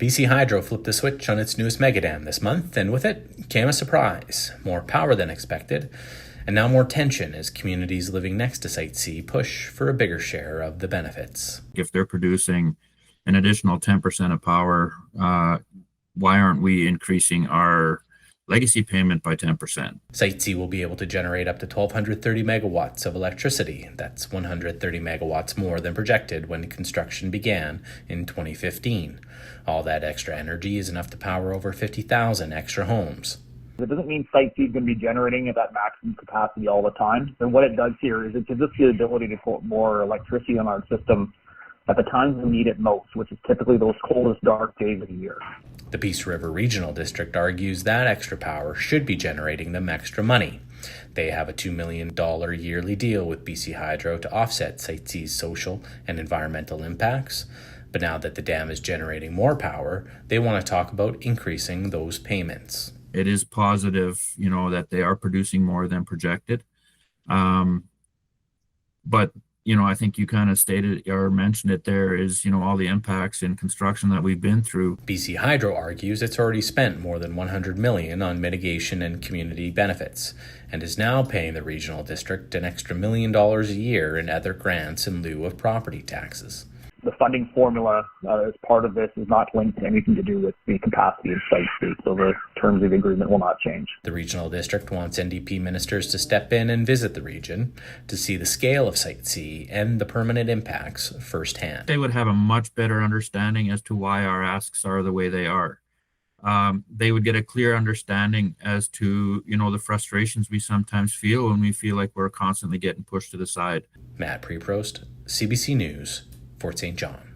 BC Hydro flipped the switch on its newest megadam this month, and with it came a surprise. More power than expected, and now more tension as communities living next to Site C push for a bigger share of the benefits. If they're producing an additional 10% of power, why aren't we increasing our legacy payment by 10%? Site C will be able to generate up to 1,230 megawatts of electricity. That's 130 megawatts more than projected when construction began in 2015. All that extra energy is enough to power over 50,000 extra homes. It doesn't mean Site C is going to be generating at that maximum capacity all the time. And what it does here is it gives us the ability to put more electricity on our system at the times we need it most, which is typically those coldest, dark days of the year. The Peace River Regional District argues that extra power should be generating them extra money. They have a $2 million yearly deal with BC Hydro to offset Site C's social and environmental impacts. But now that the dam is generating more power, they want to talk about increasing those payments. It is positive, that they are producing more than projected. But I think you kind of stated or mentioned it there is, all the impacts in construction that we've been through. BC Hydro argues it's already spent more than $100 million on mitigation and community benefits, and is now paying the regional district an extra $1 million a year in other grants in lieu of property taxes. The funding formula as part of this is not linked to anything to do with the capacity of Site C, so the terms of the agreement will not change. The regional district wants NDP ministers to step in and visit the region to see the scale of Site C and the permanent impacts firsthand. They would have a much better understanding as to why our asks are the way they are. They would get a clear understanding as to, the frustrations we sometimes feel when we feel like we're constantly getting pushed to the side. Matt Preprost, CBC News, Fort St. John.